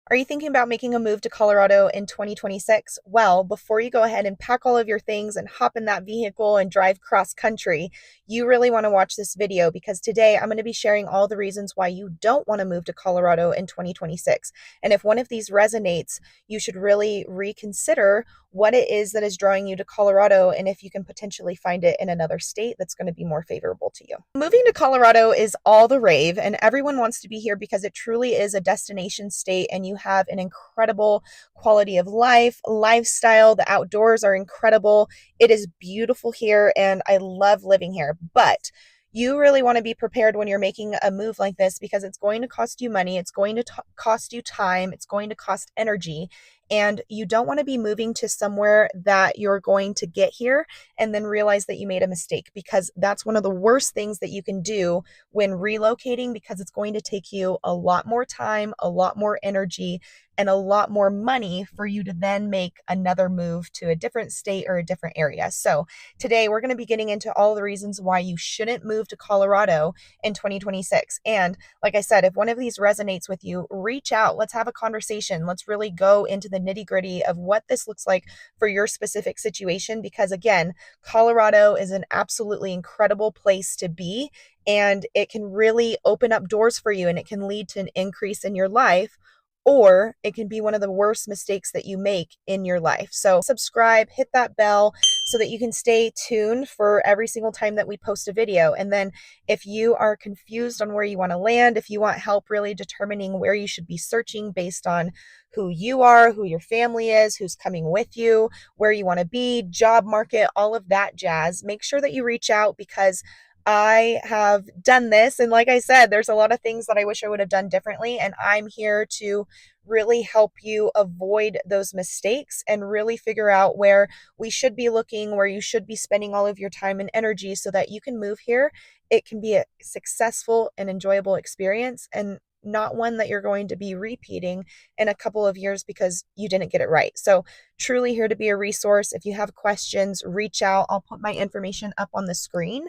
Are you thinking about making a move to Colorado in 2026? Well, before you go ahead and pack all of your things and hop in that vehicle and drive cross country, you really want to watch this video because today I'm going to be sharing all the reasons why you don't want to move to Colorado in 2026. And if one of these resonates, you should really reconsider what it is that is drawing you to Colorado and if you can potentially find it in another state that's going to be more favorable to you. Moving to Colorado is all the rave, and everyone wants to be here because it truly is a destination state and you have an incredible quality of life, lifestyle. The outdoors are incredible. It is beautiful here, and I love living here. But you really want to be prepared when you're making a move like this because it's going to cost you money, it's going to cost you time, it's going to cost energy. And you don't want to be moving to somewhere that you're going to get here and then realize that you made a mistake, because that's one of the worst things that you can do when relocating, because it's going to take you a lot more time, a lot more energy, and a lot more money for you to then make another move to a different state or a different area. So today we're going to be getting into all the reasons why you shouldn't move to Colorado in 2026. And like I said, if one of these resonates with you, reach out. Let's have a conversation. Let's really go into the nitty gritty of what this looks like for your specific situation. Because again, Colorado is an absolutely incredible place to be, and it can really open up doors for you and it can lead to an increase in your life, or it can be one of the worst mistakes that you make in your life. So subscribe, hit that bell so that you can stay tuned for every single time that we post a video. And then if you are confused on where you want to land, if you want help really determining where you should be searching based on who you are, who your family is, who's coming with you, where you want to be, job market, all of that jazz, make sure that you reach out, because I have done this. And like I said, there's a lot of things that I wish I would have done differently. And I'm here to really help you avoid those mistakes and really figure out where we should be looking, where you should be spending all of your time and energy so that you can move here. It can be a successful and enjoyable experience, and not one that you're going to be repeating in a couple of years because you didn't get it right. So, truly here to be a resource. If you have questions, reach out. I'll put my information up on the screen.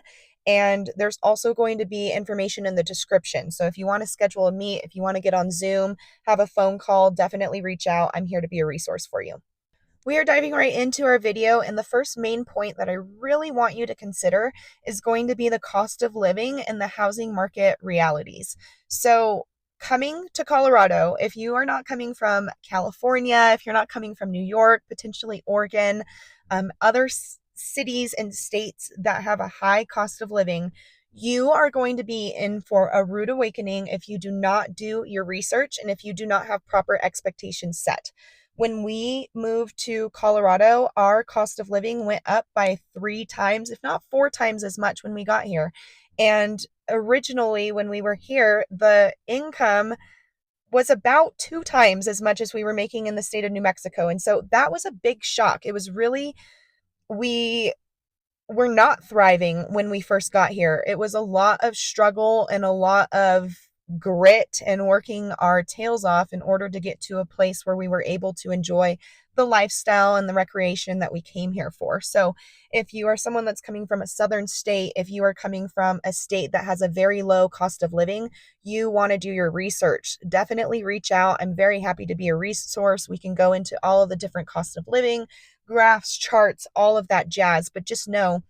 And there's also going to be information in the description. So if you want to schedule a meet, if you want to get on Zoom, have a phone call, definitely reach out. I'm here to be a resource for you. We are diving right into our video, and the first main point that I really want you to consider is going to be the cost of living and the housing market realities. So, coming to Colorado, if you are not coming from California, if you're not coming from New York, potentially Oregon, other cities and states that have a high cost of living, you are going to be in for a rude awakening if you do not do your research and if you do not have proper expectations set. When we moved to Colorado, our cost of living went up by 3 times, if not 4 times as much when we got here. And originally, when we were here, the income was about 2 times as much as we were making in the state of New Mexico. And so that was a big shock. It was really, we were not thriving when we first got here. It was a lot of struggle and a lot of grit and working our tails off in order to get to a place where we were able to enjoy the lifestyle and the recreation that we came here for. So, if you are someone that's coming from a southern state, if you are coming from a state that has a very low cost of living, you want to do your research. Definitely reach out. I'm very happy to be a resource. We can go into all of the different costs of living, graphs, charts, all of that jazz. But just know,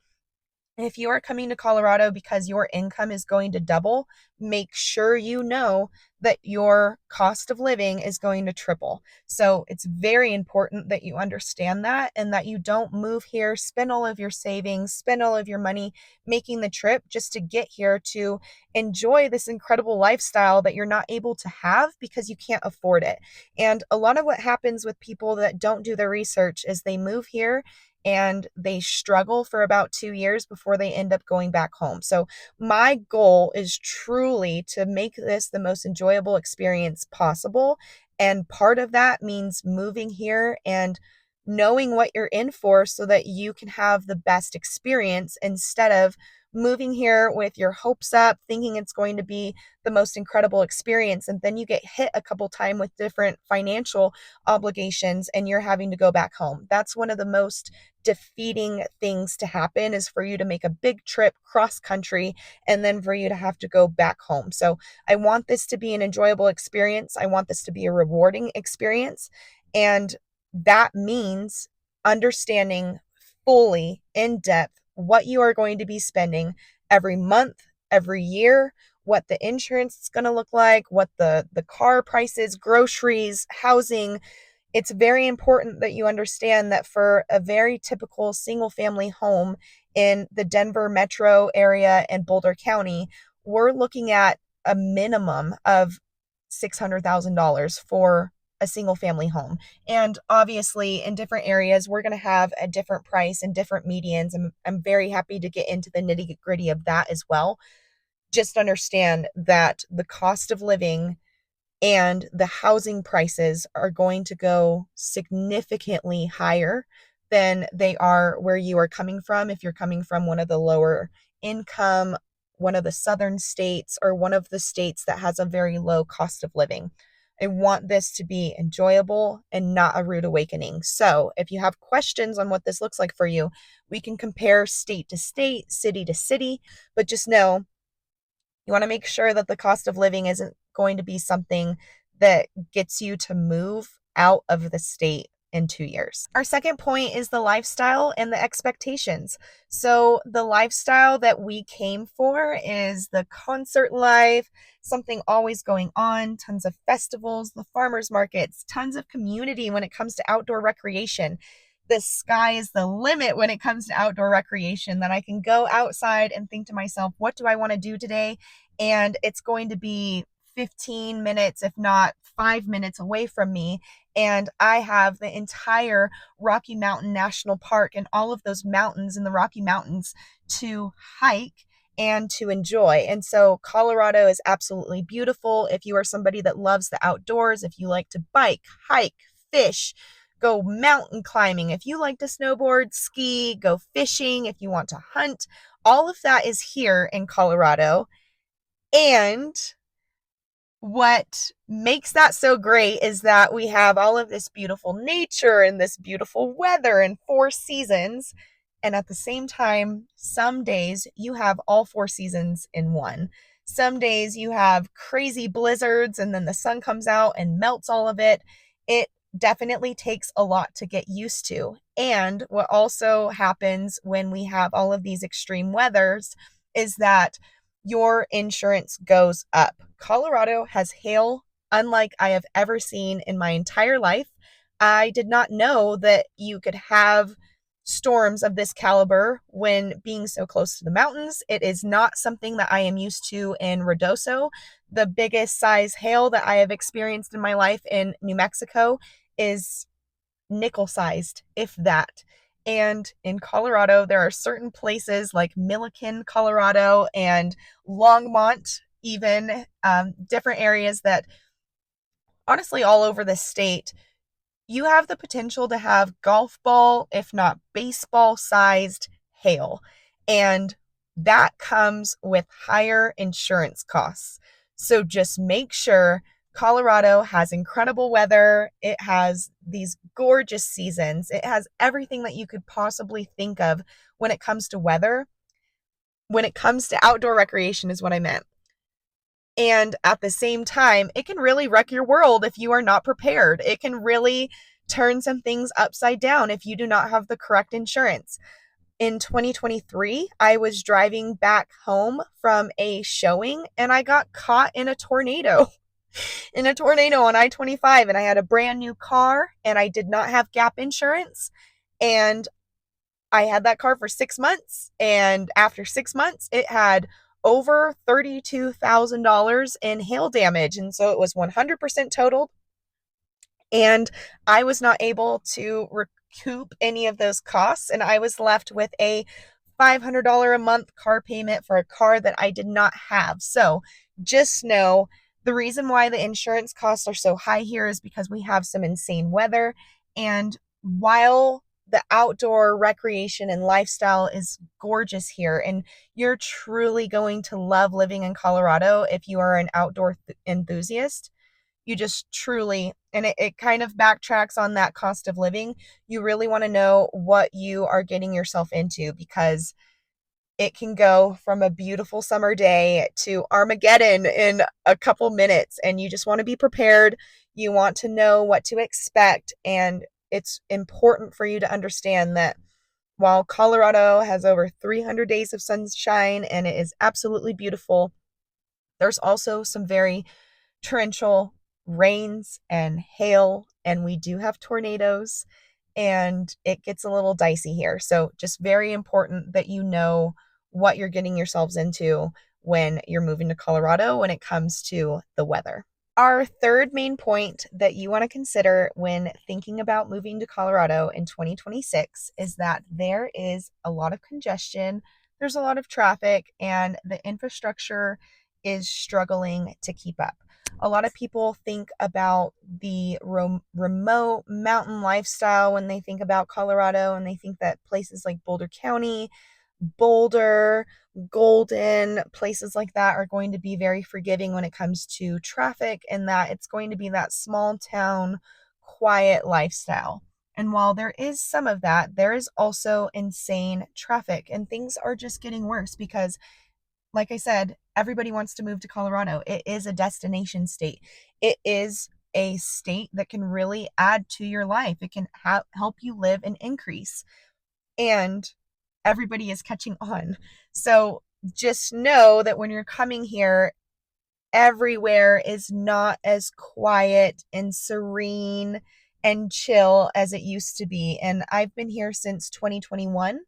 if you are coming to Colorado because your income is going to double, make sure you know that your cost of living is going to triple. So it's very important that you understand that and that you don't move here, spend all of your savings, spend all of your money making the trip just to get here to enjoy this incredible lifestyle that you're not able to have because you can't afford it. And a lot of what happens with people that don't do their research is they move here and they struggle for about 2 years before they end up going back home. So my goal is truly to make this the most enjoyable experience possible. And part of that means moving here and knowing what you're in for so that you can have the best experience instead of moving here with your hopes up, thinking it's going to be the most incredible experience, and then you get hit a couple times with different financial obligations and you're having to go back home. That's one of the most defeating things to happen, is for you to make a big trip cross country and then for you to have to go back home. So I want this to be an enjoyable experience. I want this to be a rewarding experience. And that means understanding fully in depth what you are going to be spending every month, every year, what the insurance is going to look like, what the car prices, groceries, housing. It's very important that you understand that for a very typical single family home in the Denver metro area and Boulder County, we're looking at a minimum of $600,000 for a single family home. And obviously, in different areas, we're going to have a different price and different medians. I'm very happy to get into the nitty gritty of that as well. Just understand that the cost of living and the housing prices are going to go significantly higher than they are where you are coming from. If you're coming from one of the lower income, one of the southern states, or one of the states that has a very low cost of living. I want this to be enjoyable and not a rude awakening. So if you have questions on what this looks like for you, we can compare state to state, city to city, but just know you want to make sure that the cost of living isn't going to be something that gets you to move out of the state in 2 years. Our second point is the lifestyle and the expectations. So the lifestyle that we came for is the concert life, something always going on, tons of festivals, the farmers markets, tons of community when it comes to outdoor recreation. The sky is the limit when it comes to outdoor recreation, that I can go outside and think to myself, what do I want to do today? And it's going to be 15 minutes, if not 5 minutes away from me. And I have the entire Rocky Mountain National Park and all of those mountains in the Rocky Mountains to hike and to enjoy. And so Colorado is absolutely beautiful. If you are somebody that loves the outdoors, if you like to bike, hike, fish, go mountain climbing, if you like to snowboard, ski, go fishing, if you want to hunt, all of that is here in Colorado. And what makes that so great is that we have all of this beautiful nature and this beautiful weather and 4 seasons. And at the same time, some days you have all 4 seasons in one. Some days you have crazy blizzards and then the sun comes out and melts all of it. It definitely takes a lot to get used to. And what also happens when we have all of these extreme weathers is that your insurance goes up. Colorado has hail unlike I have ever seen in my entire life. I did not know that you could have storms of this caliber when being so close to the mountains. It is not something that I am used to in Ruidoso. The biggest size hail that I have experienced in my life in New Mexico is nickel sized, if that. And in Colorado, there are certain places like Milliken, Colorado, and Longmont, even different areas that honestly all over the state, you have the potential to have golf ball, if not baseball sized hail. And that comes with higher insurance costs. So just make sure Colorado has incredible weather. It has these gorgeous seasons. It has everything that you could possibly think of when it comes to weather. When it comes to outdoor recreation is what I meant. And at the same time, it can really wreck your world if you are not prepared. It can really turn some things upside down if you do not have the correct insurance. In 2023, I was driving back home from a showing and I got caught in a tornado. In a tornado on I-25, and I had a brand new car and I did not have gap insurance. And I had that car for 6 months. And after 6 months, it had over $32,000 in hail damage. And so it was 100% totaled. And I was not able to recoup any of those costs. And I was left with a $500 a month car payment for a car that I did not have. So just know the reason why the insurance costs are so high here is because we have some insane weather. And while the outdoor recreation and lifestyle is gorgeous here, and you're truly going to love living in Colorado if you are an outdoor enthusiast. You just truly, and it kind of backtracks on that cost of living. You really want to know what you are getting yourself into, because it can go from a beautiful summer day to Armageddon in a couple minutes, and you just want to be prepared. You want to know what to expect, and it's important for you to understand that while Colorado has over 300 days of sunshine and it is absolutely beautiful, there's also some very torrential rains and hail, and we do have tornadoes, and it gets a little dicey here. So, just very important that you know what you're getting yourselves into when you're moving to Colorado when it comes to the weather. Our third main point that you want to consider when thinking about moving to Colorado in 2026 is that there is a lot of congestion, there's a lot of traffic, and the infrastructure is struggling to keep up. A lot of people think about the remote mountain lifestyle when they think about Colorado, and they think that places like Boulder County, Boulder, Golden, places like that are going to be very forgiving when it comes to traffic, and that it's going to be that small town, quiet lifestyle. And while there is some of that, there is also insane traffic, and things are just getting worse because, like I said, everybody wants to move to Colorado. It is a destination state. It is a state that can really add to your life. It can help you live and increase. And everybody is catching on. So just know that when you're coming here, everywhere is not as quiet and serene and chill as it used to be. And I've been here since 2021,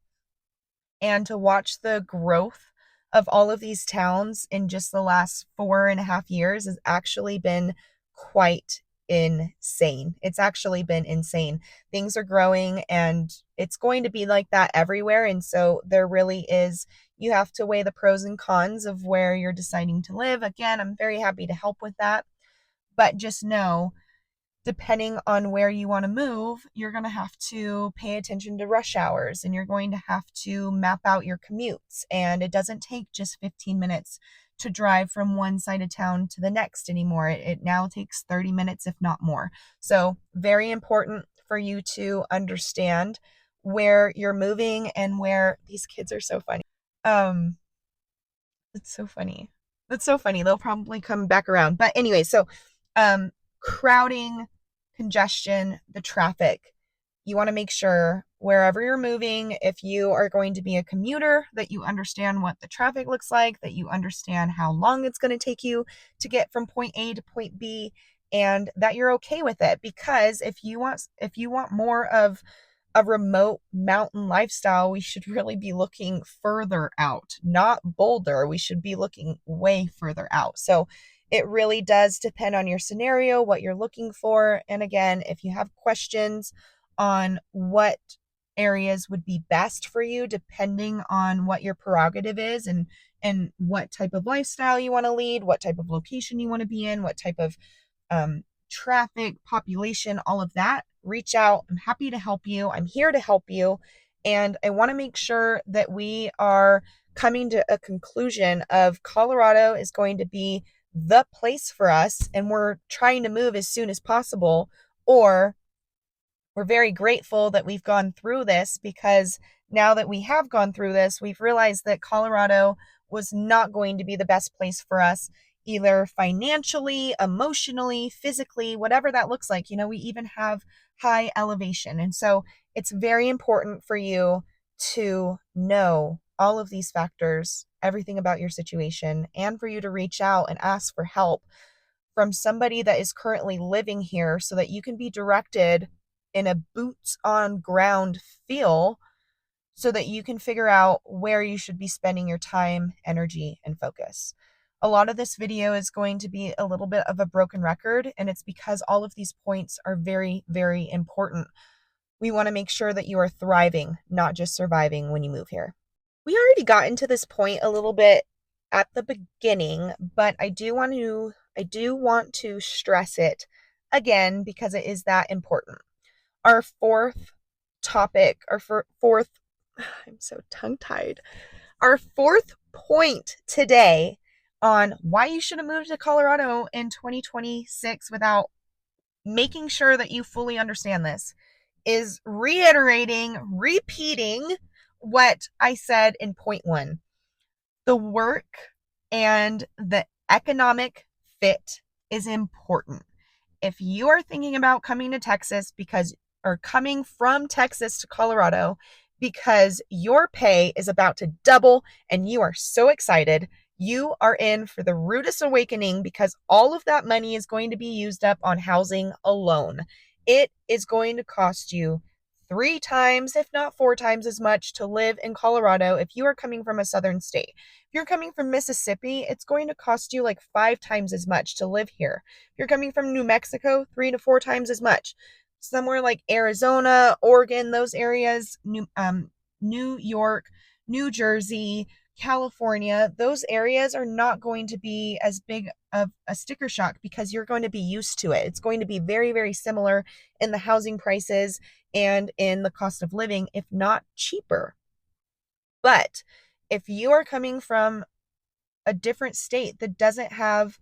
and to watch the growth of all of these towns in just the last 4.5 years has actually been quite insane. It's actually been insane. Things are growing, and it's going to be like that everywhere. And so there really is, you have to weigh the pros and cons of where you're deciding to live. Again, I'm very happy to help with that. But just know, depending on where you want to move, you're going to have to pay attention to rush hours, and you're going to have to map out your commutes. And it doesn't take just 15 minutes to drive from one side of town to the next anymore. It now takes 30 minutes, if not more. So, very important for you to understand where you're moving and where these kids are so funny. Um, it's so funny. That's so funny. They'll probably come back around. But anyway, so um crowding, congestion, the traffic. You want to make sure wherever you're moving, if you are going to be a commuter, that you understand what the traffic looks like, that you understand how long it's going to take you to get from point A to point B, and that you're okay with it. Because if you want more of a remote mountain lifestyle, we should really be looking further out, not Boulder. We should be looking way further out. So it really does depend on your scenario, what you're looking for. And again, if you have questions on what areas would be best for you, depending on what your prerogative is, and what type of lifestyle you want to lead, what type of location you want to be in, what type of traffic, population, all of that, reach out. I'm happy to help you. I'm here to help you. And I want to make sure that we are coming to a conclusion of Colorado is going to be the place for us, and we're trying to move as soon as possible, or we're very grateful that we've gone through this, because now that we have gone through this, we've realized that Colorado was not going to be the best place for us, either financially, emotionally, physically, whatever that looks like. We even have high elevation. And so it's very important for you to know all of these factors, everything about your situation, and for you to reach out and ask for help from somebody that is currently living here, so that you can be directed in a boots on ground feel, so that you can figure out where you should be spending your time, energy, and focus. A lot of this video is going to be a little bit of a broken record, and it's because all of these points are very, very important. We want to make sure that you are thriving, not just surviving when you move here. We already got into this point a little bit at the beginning, but I do want to stress it again, because it is that important. Our fourth topic, our fourth, I'm so tongue tied. Our fourth point today on why you shouldn't move to Colorado in 2026 without making sure that you fully understand this is repeating what I said in point one. The work and the economic fit is important. If you are thinking about coming to Texas or coming from Texas to Colorado because your pay is about to double and you are so excited, you are in for the rudest awakening because all of that money is going to be used up on housing alone. It is going to cost you 3 times, if not 4 times as much to live in Colorado if you are coming from a southern state. If you're coming from Mississippi, it's going to cost you like 5 times as much to live here. If you're coming from New Mexico, 3 to 4 times as much. Somewhere like Arizona, Oregon, those areas, New York, New Jersey, California, those areas are not going to be as big of a sticker shock because you're going to be used to it. It's going to be very, very similar in the housing prices and in the cost of living, if not cheaper. But if you are coming from a different state that doesn't have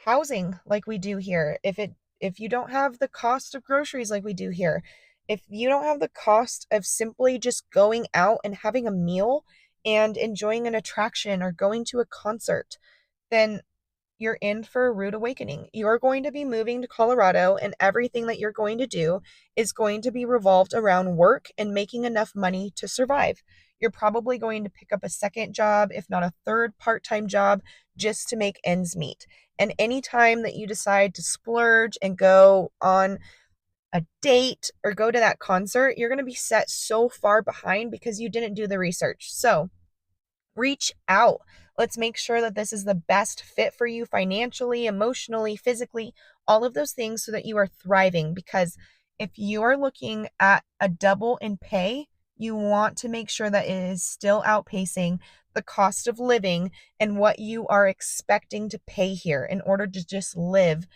housing like we do here, if you don't have the cost of groceries like we do here, if you don't have the cost of simply just going out and having a meal and enjoying an attraction or going to a concert, then you're in for a rude awakening. You're going to be moving to Colorado, and everything that you're going to do is going to be revolved around work and making enough money to survive. You're probably going to pick up a second job, if not a third part-time job, just to make ends meet. And anytime that you decide to splurge and go on a date or go to that concert, you're going to be set so far behind because you didn't do the research. So, reach out. Let's make sure that this is the best fit for you financially, emotionally, physically, all of those things so that you are thriving. Because if you are looking at a double in pay, you want to make sure that it is still outpacing the cost of living and what you are expecting to pay here in order to just live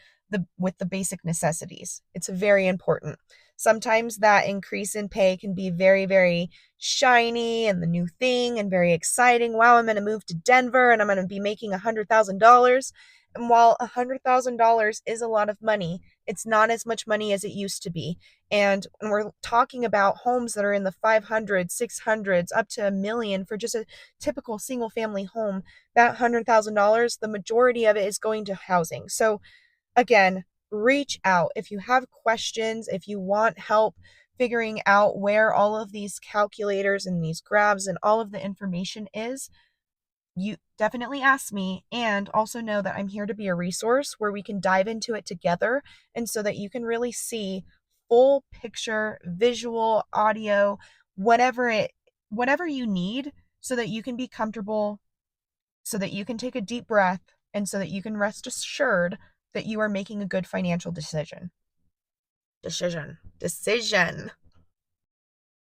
with the basic necessities. It's very important. Sometimes that increase in pay can be very, very shiny and the new thing and very exciting. Wow, I'm going to move to Denver and I'm going to be making $100,000. And while $100,000 is a lot of money, it's not as much money as it used to be. And when we're talking about homes that are in the 500, 600s, up to $1 million for just a typical single family home, that $100,000, the majority of it is going to housing. So again, reach out if you have questions, if you want help figuring out where all of these calculators and these graphs and all of the information is. You definitely ask me, and also know that I'm here to be a resource where we can dive into it together, and so that you can really see full picture, visual, audio, whatever you need, so that you can be comfortable, so that you can take a deep breath, and so that you can rest assured that you are making a good financial decision. Decision.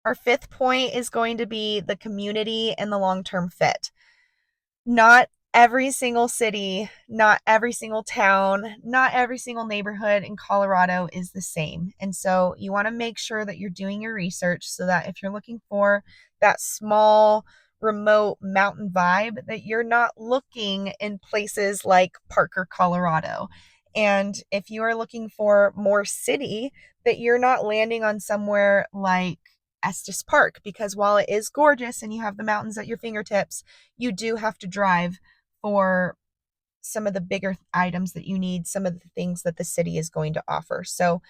Our fifth point is going to be the community and the long-term fit. Not every single city, not every single town, not every single neighborhood in Colorado is the same. And so you want to make sure that you're doing your research so that if you're looking for that small, remote mountain vibe, that you're not looking in places like Parker, Colorado. And if you are looking for more city, that you're not landing on somewhere like Estes Park, because while it is gorgeous and you have the mountains at your fingertips, you do have to drive for some of the bigger items that you need, some of the things that the city is going to offer. So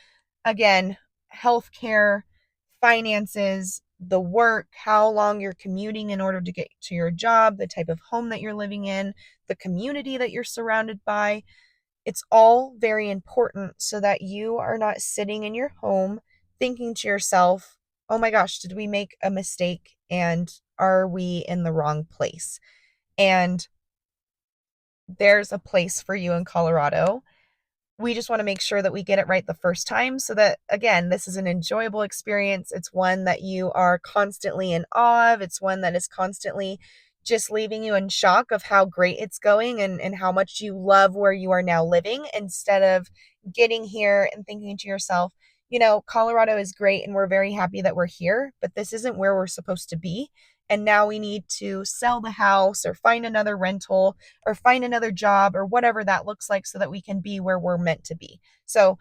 again, healthcare, finances, the work, how long you're commuting in order to get to your job, the type of home that you're living in, the community that you're surrounded by. It's all very important so that you are not sitting in your home thinking to yourself, oh my gosh, did we make a mistake? And are we in the wrong place? And there's a place for you in Colorado. We just want to make sure that we get it right the first time so that, again, this is an enjoyable experience. It's one that you are constantly in awe of. It's one that is constantly just leaving you in shock of how great it's going and how much you love where you are now living, instead of getting here and thinking to yourself, Colorado is great and we're very happy that we're here, but this isn't where we're supposed to be. And now we need to sell the house or find another rental or find another job or whatever that looks like so that we can be where we're meant to be. So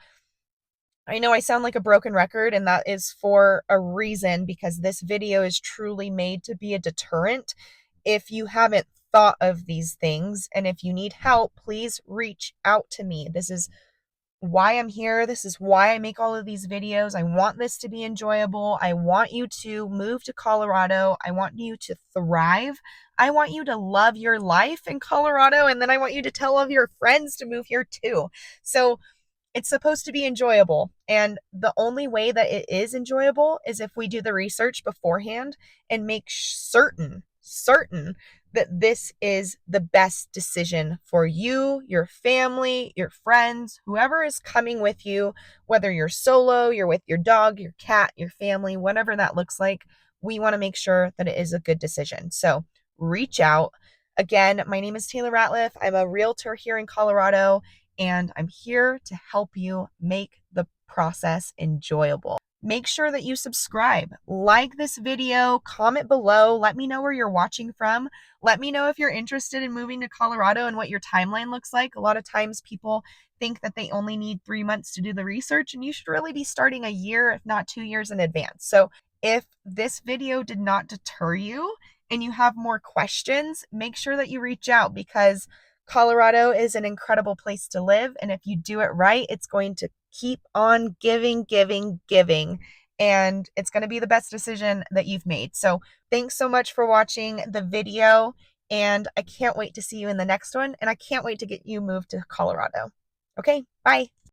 I know I sound like a broken record, and that is for a reason because this video is truly made to be a deterrent. If you haven't thought of these things and if you need help, please reach out to me. This is why I'm here. This is why I make all of these videos. I want this to be enjoyable. I want you to move to Colorado. I want you to thrive. I want you to love your life in Colorado. And then I want you to tell all of your friends to move here too. So it's supposed to be enjoyable. And the only way that it is enjoyable is if we do the research beforehand and make certain that this is the best decision for you, your family, your friends, whoever is coming with you, whether you're solo, you're with your dog, your cat, your family, whatever that looks like. We want to make sure that it is a good decision. So reach out. Again, my name is Taylor Ratliff. I'm a realtor here in Colorado, and I'm here to help you make the process enjoyable. Make sure that you subscribe, like this video, comment below, let me know where you're watching from. Let me know if you're interested in moving to Colorado and what your timeline looks like. A lot of times people think that they only need 3 months to do the research, and you should really be starting a year, if not 2 years in advance. So if this video did not deter you and you have more questions, make sure that you reach out because Colorado is an incredible place to live. And if you do it right, it's going to keep on giving, giving, giving. And it's going to be the best decision that you've made. So thanks so much for watching the video. And I can't wait to see you in the next one. And I can't wait to get you moved to Colorado. Okay, bye.